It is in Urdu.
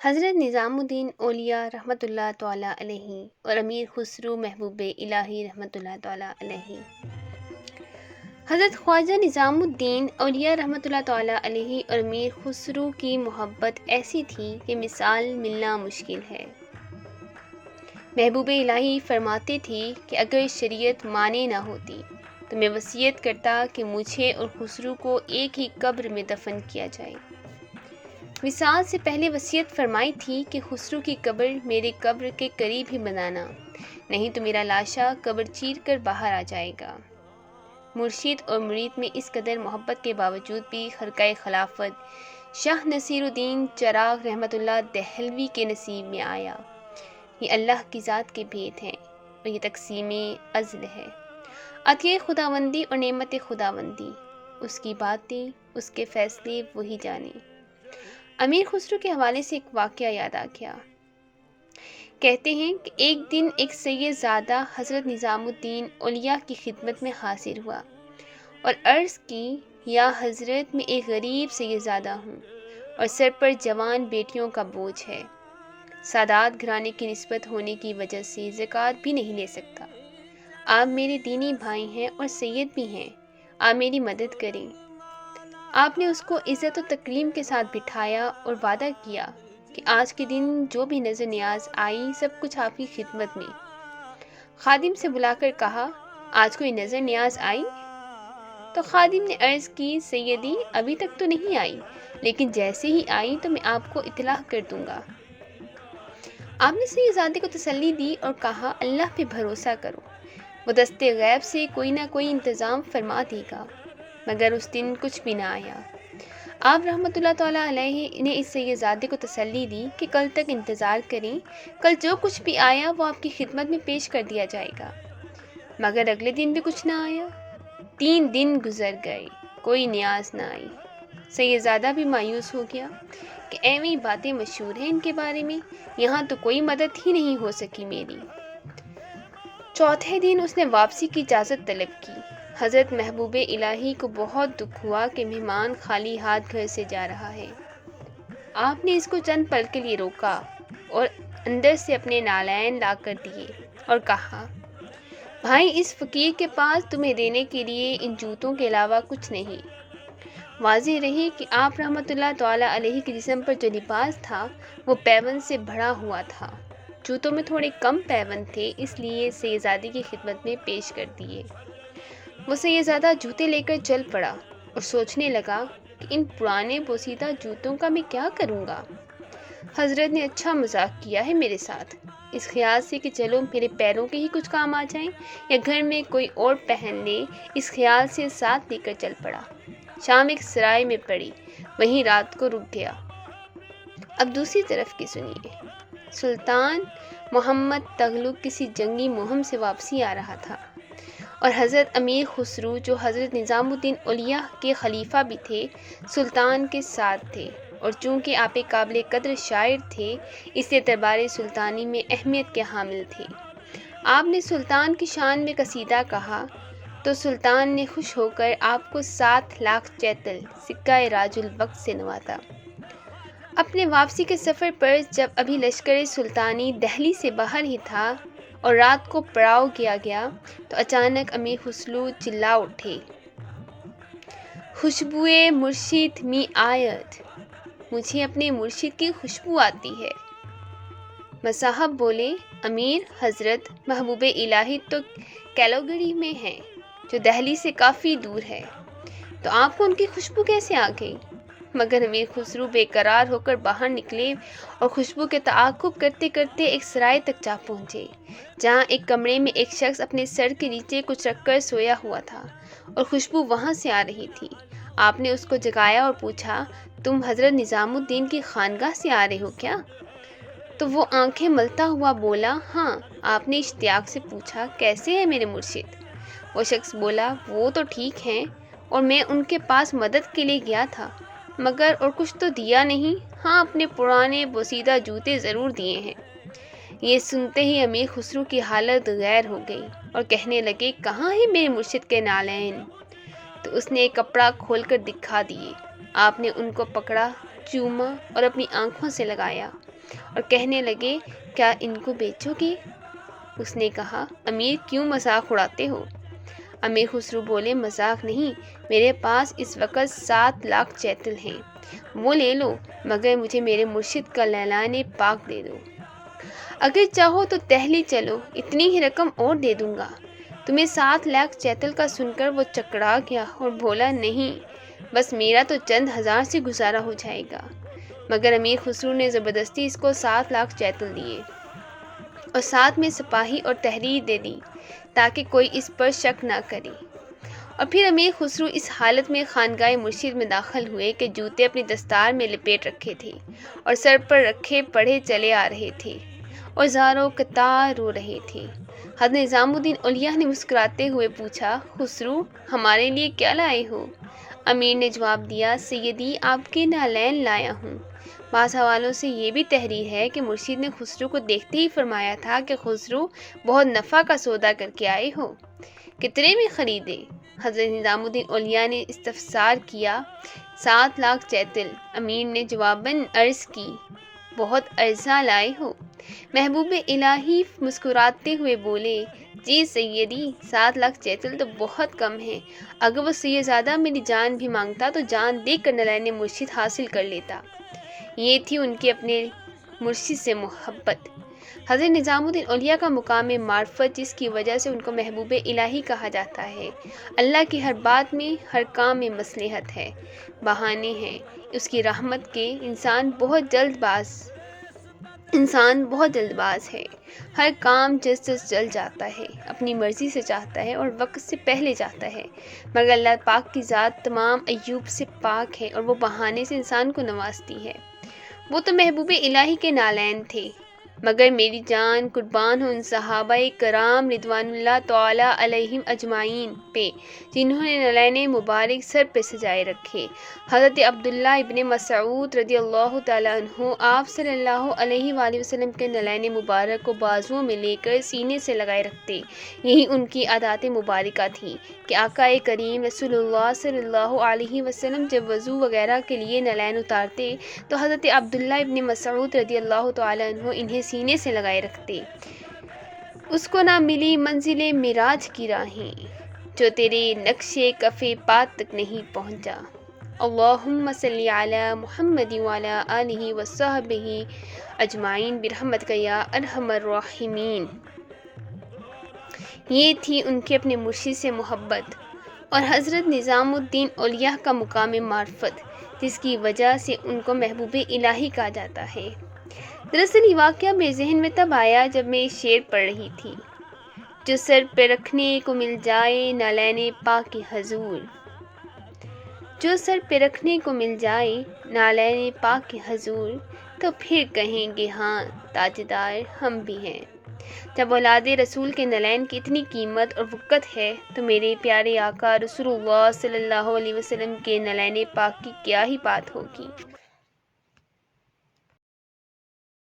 حضرت نظام الدین اولیاء رحمۃ اللہ تعالیٰ علیہ اور امیر خسرو محبوب الہی رحمۃ اللہ تعالیٰ علیہ۔ حضرت خواجہ نظام الدین اولیاء رحمۃ اللہ تعالیٰ علیہ اور امیر خسرو کی محبت ایسی تھی کہ مثال ملنا مشکل ہے۔ محبوب الہی فرماتے تھے کہ اگر شریعت مانے نہ ہوتی تو میں وصیت کرتا کہ مجھے اور خسرو کو ایک ہی قبر میں دفن کیا جائے۔ وصال سے پہلے وصیت فرمائی تھی کہ خسرو کی قبر میرے قبر کے قریب ہی بنانا، نہیں تو میرا لاشا قبر چیر کر باہر آ جائے گا۔ مرشد اور مرید میں اس قدر محبت کے باوجود بھی خرقہ خلافت شاہ نصیر الدین چراغ رحمۃ اللہ دہلوی کے نصیب میں آیا۔ یہ اللہ کی ذات کے بھید ہیں اور یہ تقسیم عزل ہے۔ عطیہ خداوندی اور نعمت خداوندی، اس کی باتیں، اس کے فیصلے وہی جانے۔ امیر خسرو کے حوالے سے ایک واقعہ یاد آ گیا۔ کہتے ہیں کہ ایک دن ایک سید زادہ حضرت نظام الدین اولیاء کی خدمت میں حاضر ہوا اور عرض کی، یا حضرت میں ایک غریب سید زادہ ہوں اور سر پر جوان بیٹیوں کا بوجھ ہے۔ سادات گھرانے کی نسبت ہونے کی وجہ سے زکوٰۃ بھی نہیں لے سکتا۔ آپ میرے دینی بھائی ہیں اور سید بھی ہیں، آپ میری مدد کریں۔ آپ نے اس کو عزت و تکریم کے ساتھ بٹھایا اور وعدہ کیا کہ آج کے دن جو بھی نظر نیاز آئی سب کچھ آپ کی خدمت میں۔ خادم سے بلا کر کہا، آج کوئی نظر نیاز آئی؟ تو خادم نے عرض کی، سیدی ابھی تک تو نہیں آئی، لیکن جیسے ہی آئی تو میں آپ کو اطلاع کر دوں گا۔ آپ نے سید زادے کو تسلی دی اور کہا، اللہ پہ بھروسہ کرو، وہ دست غیب سے کوئی نہ کوئی انتظام فرما دے گا۔ مگر اس دن کچھ بھی نہ آیا۔ آپ رحمۃ اللہ تعالیٰ علیہ نے اس سید زادے کو تسلی دی کہ کل تک انتظار کریں، کل جو کچھ بھی آیا وہ آپ کی خدمت میں پیش کر دیا جائے گا۔ مگر اگلے دن بھی کچھ نہ آیا۔ 3 دن گزر گئے، کوئی نیاز نہ آئی۔ سید زادہ بھی مایوس ہو گیا کہ ایویں باتیں مشہور ہیں ان کے بارے میں، یہاں تو کوئی مدد ہی نہیں ہو سکی میری۔ چوتھے دن اس نے واپسی کی اجازت طلب کی۔ حضرت محبوب الہی کو بہت دکھ ہوا کہ مہمان خالی ہاتھ گھر سے جا رہا ہے۔ آپ نے اس کو چند پل کے لیے روکا اور اندر سے اپنے نالین لا کر دیے اور کہا، بھائی اس فقیر کے پاس تمہیں دینے کے لیے ان جوتوں کے علاوہ کچھ نہیں۔ واضح رہی کہ آپ رحمۃ اللہ تعالیٰ علیہ کے جسم پر جو لباس تھا وہ پیون سے بھرا ہوا تھا۔ جوتوں میں تھوڑے کم پیون تھے، اس لیے سید زادی کی خدمت میں پیش کر دیے۔ وہ سید زادہ جوتے لے کر چل پڑا اور سوچنے لگا کہ ان پرانے بوسیدہ جوتوں کا میں کیا کروں گا۔ حضرت نے اچھا مذاق کیا ہے میرے ساتھ، اس خیال سے کہ چلو میرے پیروں کے ہی کچھ کام آ جائیں یا گھر میں کوئی اور پہن لے، اس خیال سے ساتھ لے کر چل پڑا۔ شام ایک سرائے میں پڑی، وہیں رات کو رک گیا۔ اب دوسری طرف کی سنیے۔ سلطان محمد تغلق کسی جنگی مہم سے واپسی آ رہا تھا اور حضرت امیر خسرو جو حضرت نظام الدین اولیاء کے خلیفہ بھی تھے سلطان کے ساتھ تھے، اور چونکہ آپ ایک قابل قدر شاعر تھے اس لیے دربار سلطانی میں اہمیت کے حامل تھے۔ آپ نے سلطان کی شان میں قصیدہ کہا تو سلطان نے خوش ہو کر آپ کو 7 لاکھ چیتل سکہ راج الوقت سے نوازا۔ اپنے واپسی کے سفر پر جب ابھی لشکر سلطانی دہلی سے باہر ہی تھا اور رات کو پڑاؤ کیا گیا تو اچانک امیر خسرو چلا اٹھے، خوشبوئے مرشد می آید، مجھے اپنے مرشد کی خوشبو آتی ہے۔ مصاحب بولے، امیر حضرت محبوب الہی تو کیلوگری میں ہیں جو دہلی سے کافی دور ہے، تو آپ کو ان کی خوشبو کیسے آ گئی؟ مگر امیر خسرو بے قرار ہو کر باہر نکلے اور خوشبو کے تعاقب کرتے کرتے ایک سرائے تک جا پہنچے، جہاں ایک کمرے میں ایک شخص اپنے سر کے نیچے کچھ رکھ کر سویا ہوا تھا اور خوشبو وہاں سے آ رہی تھی۔ آپ نے اس کو جگایا اور پوچھا، تم حضرت نظام الدین کی خانگاہ سے آ رہے ہو کیا؟ تو وہ آنکھیں ملتا ہوا بولا، ہاں۔ آپ نے اشتیاق سے پوچھا، کیسے ہے میرے مرشد؟ وہ شخص بولا، وہ تو ٹھیک ہیں، اور میں ان کے پاس مدد کے لیے گیا تھا، مگر اور کچھ تو دیا نہیں، ہاں اپنے پرانے بوسیدہ جوتے ضرور دیے ہیں۔ یہ سنتے ہی امیر خسرو کی حالت غیر ہو گئی اور کہنے لگے، کہاں ہے میرے مرشد کے نالین؟ تو اس نے ایک کپڑا کھول کر دکھا دیے۔ آپ نے ان کو پکڑا، چوما اور اپنی آنکھوں سے لگایا۔ اور کہنے لگے کیا ان کو بیچو گے؟ اس نے کہا امیر کیوں مذاق اڑاتے ہو؟ امیر خسرو بولے مذاق نہیں، میرے پاس اس وقت 7 لاکھ چیتل ہیں، وہ لے لو، مگر مجھے میرے مرشد کا اعلان پاک دے دو۔ اگر چاہو تو دہلی چلو، اتنی ہی رقم اور دے دوں گا۔ تمہیں 7 لاکھ چیتل کا سن کر وہ چکرا گیا اور بولا نہیں، بس میرا تو چند ہزار سے گزارا ہو جائے گا۔ مگر امیر خسرو نے زبردستی اس کو 7 لاکھ چیتل دیے اور ساتھ میں سپاہی اور تحریر دے دی تاکہ کوئی اس پر شک نہ کرے۔ اور پھر امیر خسرو اس حالت میں خانگاہ مرشد میں داخل ہوئے کہ جوتے اپنی دستار میں لپیٹ رکھے تھے اور سر پر رکھے پڑھے چلے آ رہے تھے اور زاروں قطار رو رہے تھے۔ حضرت نظام الدین اولیاء نے مسکراتے ہوئے پوچھا خسرو ہمارے لیے کیا لائے ہو؟ امیر نے جواب دیا سیدی آپ کے نالین لایا ہوں۔ بعض حوالوں سے یہ بھی تحریر ہے کہ مرشد نے خسرو کو دیکھتے ہی فرمایا تھا کہ خسرو بہت نفع کا سودا کر کے آئے ہو، کتنے میں خریدے؟ حضرت نظام الدین اولیاء نے استفسار کیا 7 لاکھ چیتل۔ امیر نے جواباً عرض کی بہت ارزاں لائے ہو۔ محبوب الہی مسکراتے ہوئے بولے جی سیدی 7 لاکھ چیتل تو بہت کم ہے، اگر وہ سید زادہ میری جان بھی مانگتا تو جان دے کر نالین مرشد حاصل کر لیتا۔ یہ تھی ان کے اپنے مرشد سے محبت۔ حضرت نظام الدین اولیاء کا مقام معرفت جس کی وجہ سے ان کو محبوب الہی کہا جاتا ہے۔ اللہ کی ہر بات میں ہر کام میں مصلحت ہے، بہانے ہیں اس کی رحمت کے۔ انسان بہت جلد باز ہے، ہر کام جس چل جاتا ہے، اپنی مرضی سے چاہتا ہے اور وقت سے پہلے چاہتا ہے، مگر اللہ پاک کی ذات تمام عیوب سے پاک ہے اور وہ بہانے سے انسان کو نوازتی ہے۔ وہ تو محبوب الہی کے نالین تھے، مگر میری جان قربان ہو ان صحابہ کرام رضوان اللہ تعالی علیہم اجمعین پہ جنہوں نے نالین مبارک سر پہ سجائے رکھے۔ حضرت عبداللہ ابن مسعود رضی اللہ تعالیٰ عنہ آپ صلی اللہ علیہ وآلہ وسلم کے نالین مبارک کو بازوؤں میں لے کر سینے سے لگائے رکھتے۔ یہی ان کی عادات مبارکہ تھی کہ آقا کریم رسول اللہ صلی اللہ علیہ وسلم جب وضو وغیرہ کے لیے نالین اتارتے تو حضرت عبداللہ ابن مسعود رضی اللہ تعالیٰ عنہ انہیں سینے سے لگائے رکھتے۔ اس کو نہ ملی منزل معراج کی راہیں جو تیرے نقش کف پات تک نہیں پہنچا۔ اللہم صلی علی محمد وعلی آلہ وصحبہ اجمعین برحمتک یا ارحم الراحمین۔ یہ تھی ان کے اپنے مرشد سے محبت اور حضرت نظام الدین اولیاء کا مقام معرفت جس کی وجہ سے ان کو محبوب الہی کہا جاتا ہے۔ دراصل یہ واقعہ میرے ذہن میں تب آیا جب میں یہ شعر پڑھ رہی تھی جو سر پہ رکھنے کو مل جائے نالین پاک حضور، جو سر پہ رکھنے کو مل جائے نالین پاک حضور، تو پھر کہیں گے ہاں تاجدار ہم بھی ہیں۔ جب اولاد رسول کے نالین کی اتنی قیمت اور وقت ہے تو میرے پیارے آقا رسول اللہ صلی اللہ علیہ وسلم کے نالین پاک کی کیا ہی بات ہوگی۔